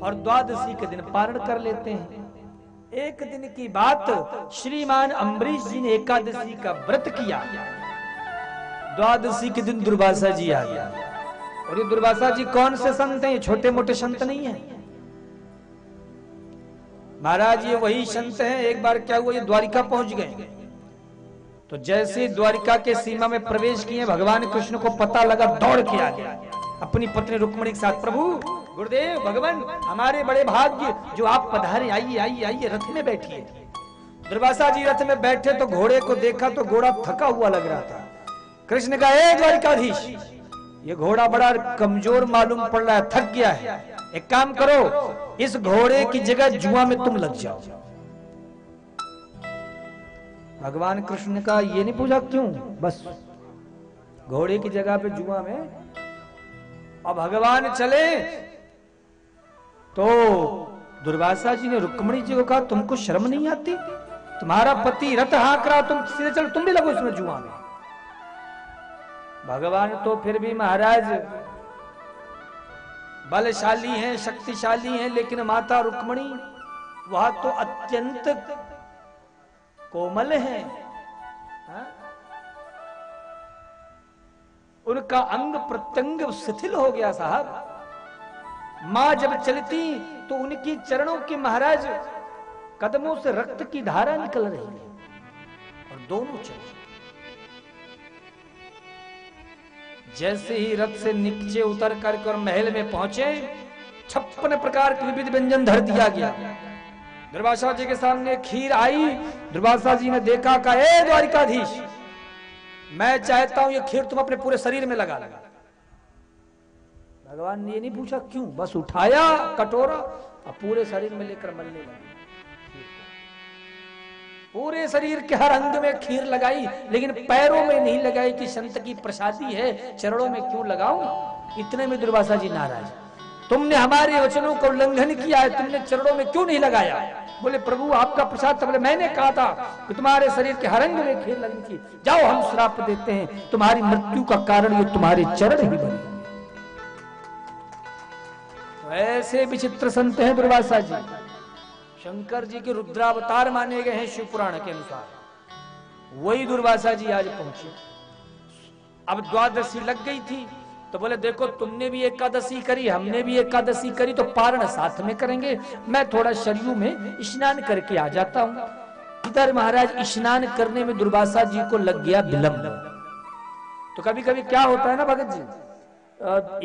और द्वादशी के दिन पारण कर लेते हैं। एक दिन की बात, श्रीमान अम्बरीश जी ने एकादशी का व्रत किया। द्वादशी के दिन दुर्वासा जी आ गया। और ये दुर्वासा जी कौन से संत हैं? ये छोटे मोटे संत नहीं है महाराज, ये वही संत हैं। एक बार क्या हुआ, ये द्वारिका पहुंच गए। तो जैसे द्वारिका के सीमा में प्रवेश किए, भगवान कृष्ण को पता लगा, दौड़ के आ गया अपनी पत्नी रुक्मिणी के साथ। प्रभु, गुरुदेव, भगवान, हमारे बड़े भाग्य जो आप पधारे, आइए आइए आइए, रथ में बैठिए। दुर्वासा जी रथ में बैठे तो घोड़े को देखा तो घोड़ा थका हुआ लग रहा था। कृष्ण का, ए द्वारिकाधीश, ये घोड़ा बड़ा कमजोर मालूम पड़ रहा है, थक गया है। एक काम करो, इस घोड़े की जगह जुआ में तुम लग जाओ। भगवान कृष्ण का ये नहीं पूछा क्यों, बस घोड़े की जगह पे जुआ में। और भगवान चले तो दुर्वासा जी ने रुक्मिणी जी को कहा, तुमको शर्म नहीं आती? तुम्हारा पति रथ हाँक रहा, तुम सीधे चलो, तुम भी लगो इसमें जुआ में। भगवान तो फिर भी महाराज बलशाली हैं, शक्तिशाली हैं, लेकिन माता रुक्मिणी वह तो अत्यंत कोमल है। उनका अंग प्रत्यंग शिथिल हो गया साहब। मां जब चलती तो उनकी चरणों के महाराज कदमों से रक्त की धारा निकल रही है और दोनों चले। जैसे ही रथ से नीचे उतर करके और महल में पहुंचे, 56 प्रकार के विविध व्यंजन धर दिया गया। दुर्वासा जी के सामने खीर आई। दुर्वासा जी ने देखा, कहा, ए द्वारिकाधीश, मैं चाहता हूं ये खीर तुम अपने पूरे शरीर में लगा लगा। भगवान ने ये नहीं पूछा क्यों, बस उठाया कटोरा और पूरे शरीर में लेकर मलने लगे। पूरे शरीर के हर अंग में खीर लगाई, लेकिन पैरों में नहीं लगाई कि संत की प्रसादी है, चरणों में क्यों लगाऊं। इतने में दुर्वासा जी नाराज, तुमने हमारे वचनों का उल्लंघन किया है, तुमने चरणों में क्यों नहीं लगाया? बोले, प्रभु आपका प्रसाद था। बोले, मैंने कहा था कि तुम्हारे शरीर के हर अंग में खीर लगनी थी। जाओ, हम श्राप देते हैं, तुम्हारी मृत्यु का कारण ये तुम्हारे चरण ही बने। तो ऐसे विचित्र संत हैं दुर्वासा जी। शंकर जी के रुद्रावतार माने गए हैं शिव पुराण के अनुसार। वही दुर्वासा जी आज पहुंचे। अब द्वादशी लग गई थी तो बोले, देखो तुमने भी एकादशी करी, हमने भी एकादशी करी, तो पारण साथ में करेंगे। मैं थोड़ा सरयू में स्नान करके आ जाता हूं। इधर महाराज स्नान करने में दुर्वासा जी को लग गया विलंब। तो कभी कभी क्या होता है ना भगत जी,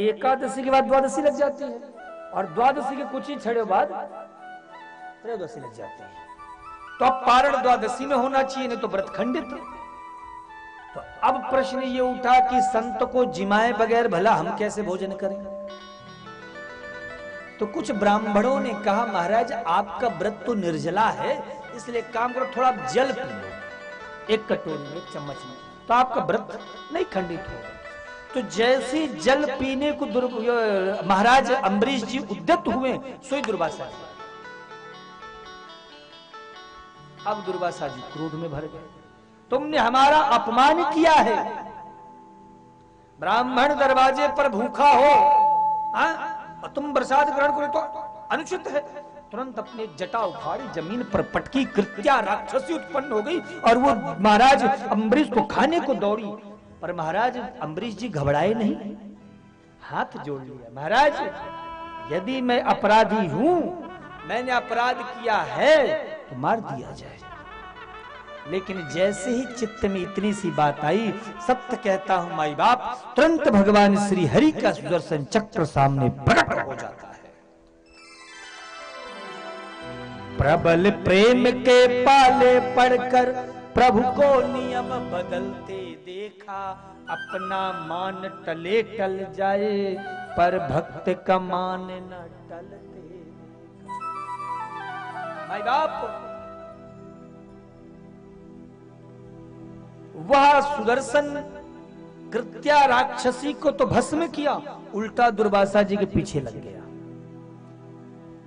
एकादशी के बाद द्वादशी लग जाती है और द्वादशी के कुछ ही छड़े बाद त्रयोदशी लग जाती है। तो अब पारण द्वादशी में होना चाहिए, नहीं तो व्रत खंडित। तो अब प्रश्न ये उठा कि संत को जिमाए बगैर भला हम कैसे भोजन करें? तो कुछ ब्राह्मणों ने कहा, महाराज आपका व्रत तो निर्जला है, इसलिए काम करो, थोड़ा जल पी लो एक कटोरी में, एक चम्मच में, तो आपका व्रत नहीं खंडित होगा। तो जैसे जल पीने को महाराज अम्बरीश जी उद्यत हुए, सोई दुर्वासा जी। अब दुर्वासा जी क्रोध में भर गए, तुमने हमारा अपमान किया है। ब्राह्मण दरवाजे पर भूखा हो और तुम प्रसाद ग्रहण करो तो अनुचित है। तुरंत अपने जटा उखाड़ी, जमीन पर पटकी, कृत्या राक्षसी उत्पन्न हो गई और वो महाराज अम्बरीश को खाने को दौड़ी। पर महाराज अम्बरीश जी घबराए नहीं, हाथ जोड़ लिया, महाराज यदि मैं अपराधी हूं, मैंने अपराध किया है तो मार दिया जाए। लेकिन जैसे ही चित्त में इतनी सी बात आई, सत्य कहता हूं माई बाप, तुरंत भगवान श्री हरि का सुदर्शन चक्र सामने प्रकट हो जाता है। प्रबल प्रेम के पाले पड़कर प्रभु को नियम बदलते देखा, अपना मान टले टल जाए पर भक्त का मान न टलते। माई बाप, वह सुदर्शन कृत्या राक्षसी को तो भस्म किया, उल्टा दुर्वासा जी के पीछे लग गया।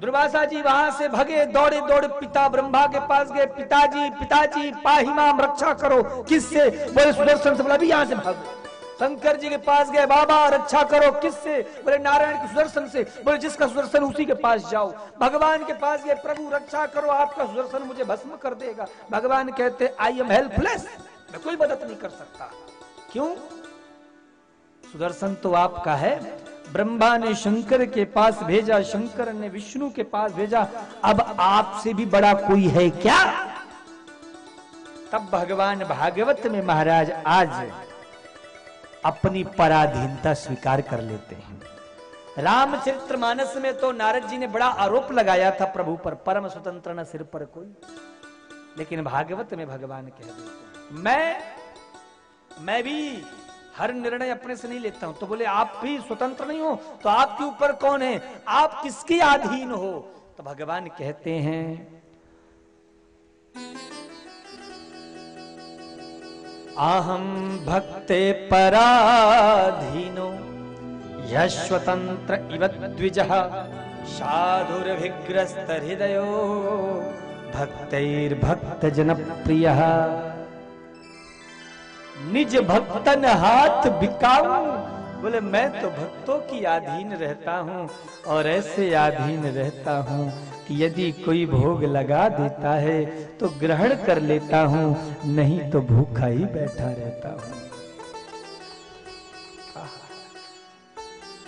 दुर्वासा जी वहां से भगे, दौड़े दौड़े पिता ब्रह्मा के पास गए। पिताजी पिताजी पाहि माम, रक्षा करो। किससे? बोले सुदर्शन से। बोला अभी यहां से भागो। शंकर जी के पास गए, बाबा रक्षा करो, किससे? बोले नारायण के सुदर्शन से। बोले जिसका सुदर्शन उसी के पास जाओ। भगवान के पास गए, प्रभु रक्षा करो, आपका सुदर्शन मुझे भस्म कर देगा। भगवान कहते आई एम हेल्पलेस, मैं कोई मदद नहीं कर सकता। क्यों? सुदर्शन तो आपका है। ब्रह्मा ने शंकर के पास भेजा, शंकर ने विष्णु के पास भेजा, अब आपसे भी बड़ा कोई है क्या? तब भगवान भागवत में महाराज आज अपनी पराधीनता स्वीकार कर लेते हैं। रामचरितमानस में तो नारद जी ने बड़ा आरोप लगाया था प्रभु पर, परम स्वतंत्र न सिर पर कोई। लेकिन भागवत में भगवान कह देते हैं मैं भी हर निर्णय अपने से नहीं लेता हूं। तो बोले आप भी स्वतंत्र नहीं हो तो आपके ऊपर कौन है? आप किसके अधीन हो? तो भगवान कहते हैं अहम भक्ते पराधीनो यश्वतंत्र इव द्विजः साधुर्भिग्रस्त हृदयो भक्तैर्भक्त जनप्रियः। निज भक्तन हाथ बिकाऊं। बोले मैं तो भक्तों की अधीन रहता हूं और ऐसे अधीन रहता हूं कि यदि कोई भोग लगा देता है तो ग्रहण कर लेता हूं, नहीं तो भूखा ही बैठा रहता हूं।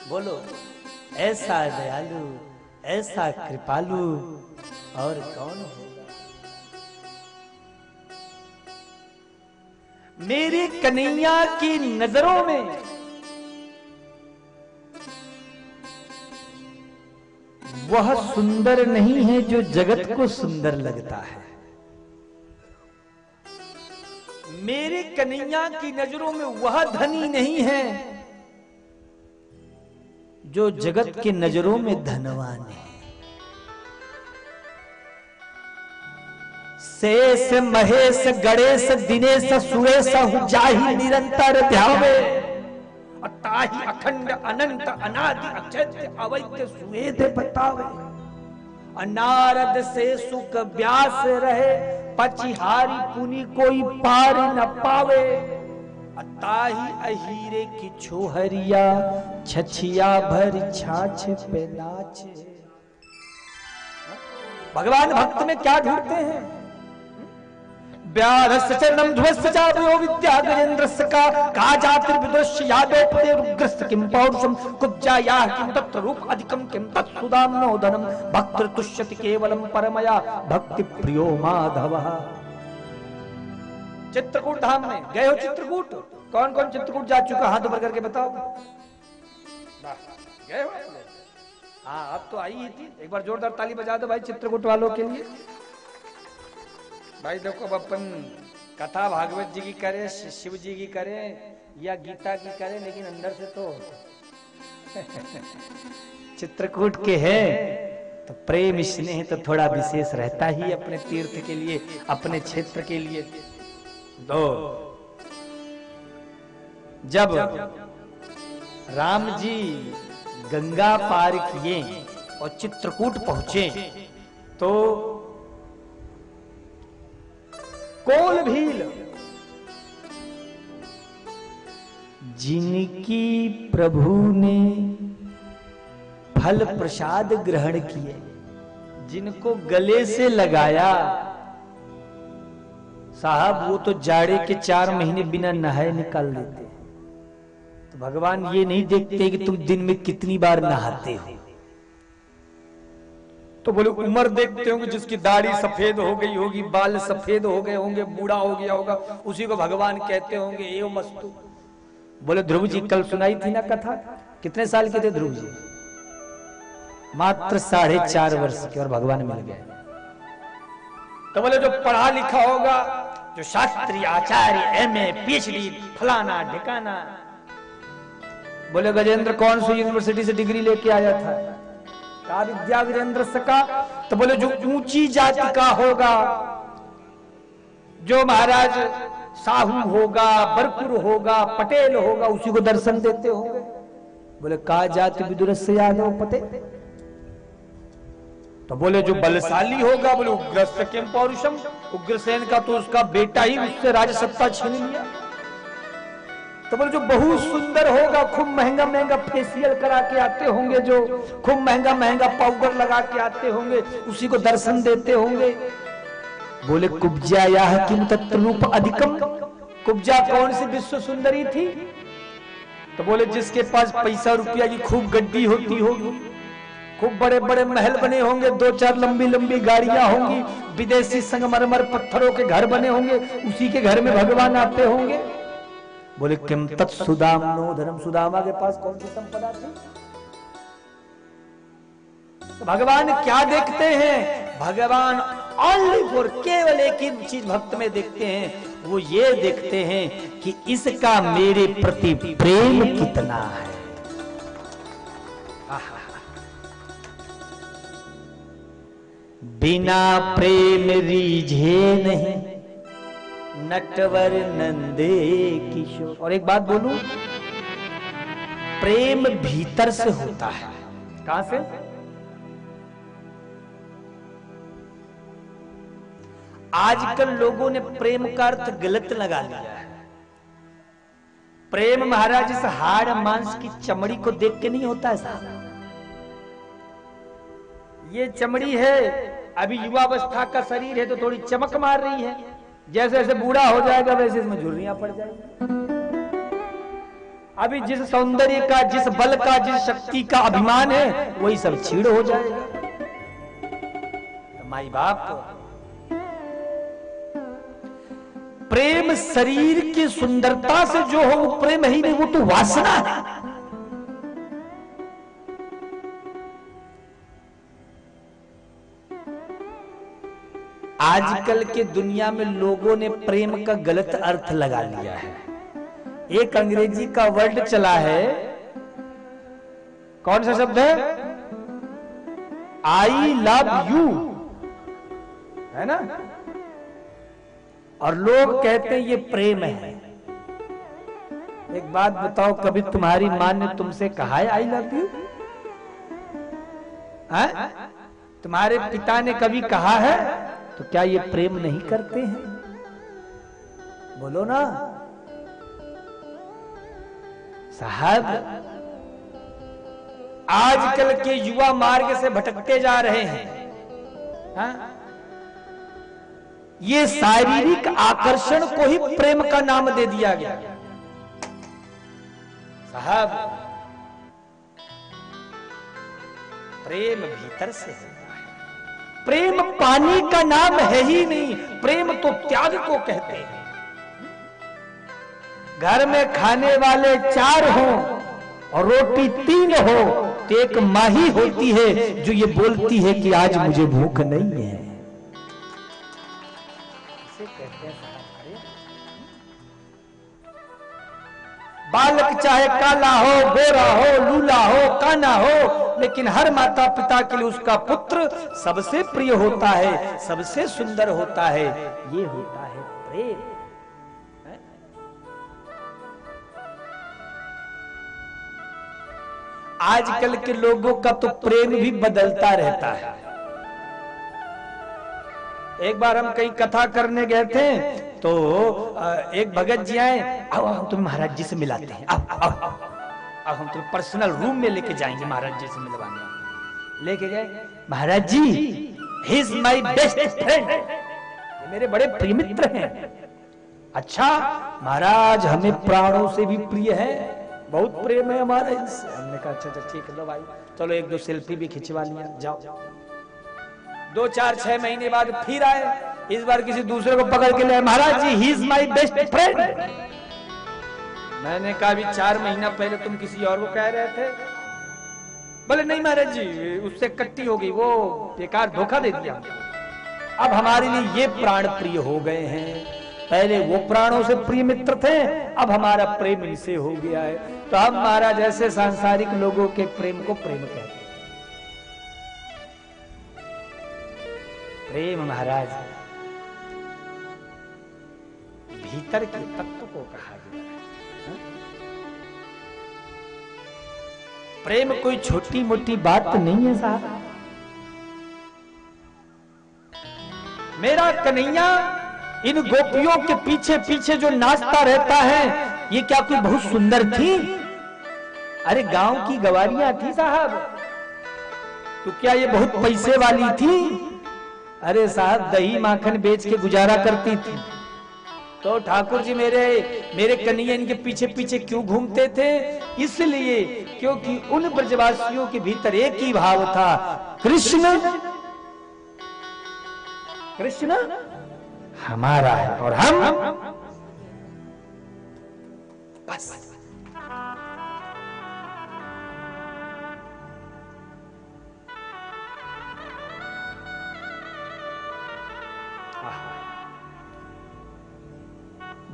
बोलो ऐसा दयालु, ऐसा कृपालु और कौन होगा? मेरे कन्हैया की नजरों में वह सुंदर नहीं है जो जगत को सुंदर लगता है। मेरे कन्हैया की नजरों में वह धनी नहीं है जो जगत की नजरों में धनवान है। शेष महेश गणेश दिनेश सुरेश जाहि निरंतर ध्यावे ताहि अखंड अनंत अनादि अचिंत्य अवैद्य सुवेद बतावे। नारद से सुख व्यास रहे पचिहारी पुनि कोई पार न पावे। ताहि अहीरे की छोहरिया छछिया भर छाछ पे नाचे। भगवान भक्त में क्या ढूंढते हैं? व्यारस चरणम ध्वस्त जावयो विद्या गजेंद्रस्य का जातिर विदुष्य यादव पदे रुग्रस्त किम पौरुषम कुब्जाया किम तत्र रूप अधिकम किम तत्सुदाम्नो धनम भक्त तुष्यति केवलम परमया भक्ति प्रियो माधव। चित्रकूट धाम में गए हो? चित्रकूट कौन कौन चित्रकूट जा चुका? हाथ ऊपर करके बताओ। गए हो? हाँ अब तो आई ही थी। एक बार जोरदार ताली बजा दो भाई चित्रकूट वालों के लिए। भाई देखो अब अपन कथा भागवत जी की करें, शिव जी की करें या गीता की करें, लेकिन अंदर से तो चित्रकूट के हैं तो प्रेम स्नेह तो थोड़ा विशेष रहता ही अपने तीर्थ के लिए, अपने क्षेत्र के लिए। दो जब राम जी गंगा पार किए और चित्रकूट पहुंचे तो कोल भील जिनकी प्रभु ने फल प्रसाद ग्रहण किए, जिनको गले से लगाया, साहब वो तो जाड़े के 4 महीने बिना नहाए निकाल देते। तो भगवान ये नहीं देखते कि तुम दिन में कितनी बार नहाते हो। तो बोले उम्र देखते होंगे, जिसकी दाढ़ी सफेद हो गई होगी, बाल सफेद हो गए होंगे, बूढ़ा हो गया होगा, उसी को भगवान कहते होंगे एव मस्तु। बोले ध्रुव जी कल सुनाई थी ना कथा, कितने साल के थे ध्रुव जी? मात्र 4.5 वर्ष के, और भगवान मिल गए। तो बोले जो पढ़ा लिखा होगा, जो शास्त्री आचार्य MA PhD फलाना ढिकाना। बोले गजेंद्र कौन सी यूनिवर्सिटी से डिग्री लेके आया था? का विद्या वीरेंद्र सका। तो बोले जो ऊंची जाति का होगा, जो महाराज साहू होगा, बरकुर होगा, पटेल होगा, उसी को दर्शन देते होंगे। बोले का जाति विदुरस्य यादव पते। तो बोले जो बलशाली होगा, बोले उग्रस्य किम पौरुषम, उग्रसेन का तो उसका बेटा ही उससे राजसत्ता छीन लिया। तो बोले जो बहुत सुंदर होगा, खूब महंगा महंगा फेशियल करा के आते होंगे, जो खूब महंगा महंगा पाउडर लगा के आते होंगे, उसी को दर्शन देते होंगे। बोले कुब्जा या किम तत्रूप अधिकम, कुब्जा कौन सी विश्व सुंदरी थी? तो बोले जिसके पास पैसा रुपया की खूब गड्डी होती होगी, खूब बड़े बड़े महल बने होंगे, 2-4 लंबी लंबी गाड़ियां होंगी, विदेशी संगमरमर पत्थरों के घर बने होंगे, उसी के घर में भगवान आते होंगे। बोले किम तत्सुदाम्नो धर्म, सुदामा के पास कौन सी संपदा थी? तो भगवान क्या देखते हैं? भगवान ओनली फॉर, केवल एक ही चीज भक्त में देखते हैं, वो ये देखते हैं कि इसका मेरे प्रति प्रेम कितना है। बिना प्रेम रीझे नहीं नटवर नंदे किशोर। और एक बात बोलूं, प्रेम भीतर से होता है। कहां से? आजकल लोगों ने प्रेम का अर्थ गलत लगा लिया है। प्रेम महाराज इस हाड़ मांस की चमड़ी को देख के नहीं होता है साहब। ये चमड़ी है, अभी युवावस्था का शरीर है तो थोड़ी चमक मार रही है, जैसे जैसे बूढ़ा हो जाएगा वैसे इसमें झुर्रियां पड़ जाएगी। अभी जिस सौंदर्य का, जिस बल का, जिस शक्ति का अभिमान है, वही सब छीड़ हो जाएगा। तो माई बाप, प्रेम शरीर की सुंदरता से जो हो वो प्रेम ही नहीं, वो तो वासना है। आजकल के दुनिया में लोगों ने प्रेम का गलत अर्थ लगा लिया है। एक अंग्रेजी का वर्ड चला है, कौन सा शब्द है? आई लव यू, है ना? और लोग कहते हैं ये प्रेम है। एक बात बताओ, कभी तुम्हारी मां ने तुमसे कहा है आई लव यू? तुम्हारे पिता ने कभी कहा है? तो क्या ये प्रेम नहीं करते हैं? बोलो ना साहब। आजकल के युवा मार्ग से भटकते जा रहे हैं। हाँ? ये शारीरिक आकर्षण को ही प्रेम का नाम दे दिया गया। साहब, प्रेम भीतर से है। प्रेम पानी का नाम है ही नहीं, प्रेम तो त्याग को कहते हैं। घर में खाने वाले 4 हों और रोटी 3 हो तो एक माँ ही होती है जो ये बोलती है कि आज मुझे भूख नहीं है। बालक चाहे काला हो, गोरा हो, लूला हो, काना हो, लेकिन हर माता पिता के लिए उसका पुत्र सबसे प्रिय होता है, सबसे सुंदर होता है। ये होता है प्रेम। आजकल के लोगों का तो प्रेम भी बदलता रहता है। एक बार हम कहीं कथा करने गए थे तो एक भगत जी आए, आओ हम तुम्हें महाराज जी से मिलाते हैं, आओ हम तुम्हें पर्सनल रूम में लेके जाएंगे, महाराज जी से मिलवाने। लेके गए, Maharaj ji he is my best friend, मेरे बड़े प्रिय मित्र हैं। अच्छा महाराज, हमें प्राणों से भी प्रिय है, बहुत प्रेम है हमारा इनसे। हमने कहा अच्छा ठीक है, लो भाई चलो 1-2 सेल्फी भी खिंचवा लिया, जाओ। 2-4-6 महीने बाद फिर आए, इस बार किसी दूसरे को पकड़ के ले, Maharaj ji he is my best friend. मैंने कहा अभी 4 महीना पहले तुम किसी और को कह रहे थे। बोले नहीं महाराज जी, उससे कट्टी हो गई, वो बेकार धोखा दे दिया। अब हमारे लिए ये प्राण प्रिय हो गए हैं। पहले वो प्राणों से प्रिय मित्र थे, अब हमारा प्रेम इनसे हो गया है। तो हम महाराज ऐसे सांसारिक लोगों के प्रेम को प्रेम कहते हैं। प्रेम महाराज भीतर के तत्व को कहा गया है। प्रेम कोई छोटी मोटी बात नहीं है साहब। मेरा कन्हैया इन गोपियों के पीछे पीछे जो नाचता रहता है, ये क्या कोई बहुत सुंदर थी? अरे गांव की गवारियां थी साहब, तो क्या ये बहुत पैसे वाली थी? अरे साहब दही माखन बेच के गुजारा करती थी। तो ठाकुर जी मेरे कन्हैया इनके पीछे पीछे क्यों घूमते थे? इसलिए क्योंकि उन ब्रजवासियों के भीतर एक ही भाव था, कृष्ण कृष्ण हमारा है और हम बस।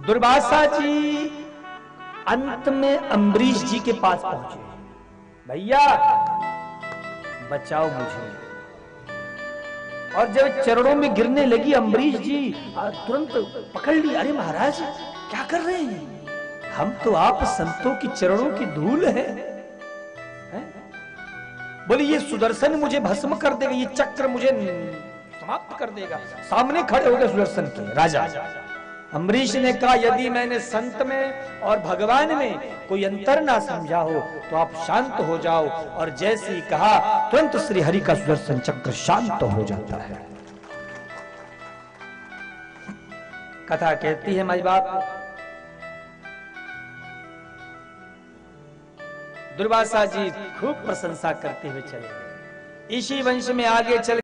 दुर्वासा जी अंत में अम्बरीश जी के पास पहुंचे, भैया बचाओ मुझे। और जब चरणों में गिरने लगी अम्बरीश जी तुरंत पकड़ ली। अरे महाराज क्या कर रहे हैं? हम तो आप संतों की चरणों की धूल है। बोले ये सुदर्शन मुझे भस्म कर देगा, ये चक्र मुझे समाप्त कर देगा। सामने खड़े हो गए सुदर्शन के राजा। अम्बरीश ने कहा यदि मैंने संत में और भगवान में कोई अंतर ना समझा हो तो आप शांत हो जाओ। और जैसे ही कहा तुरंत श्री हरि का सुदर्शन चक्र शांत हो जाता है। कथा कहती है माई बाप, दुर्वासा जी खूब प्रशंसा करते हुए चले। इसी वंश में आगे चल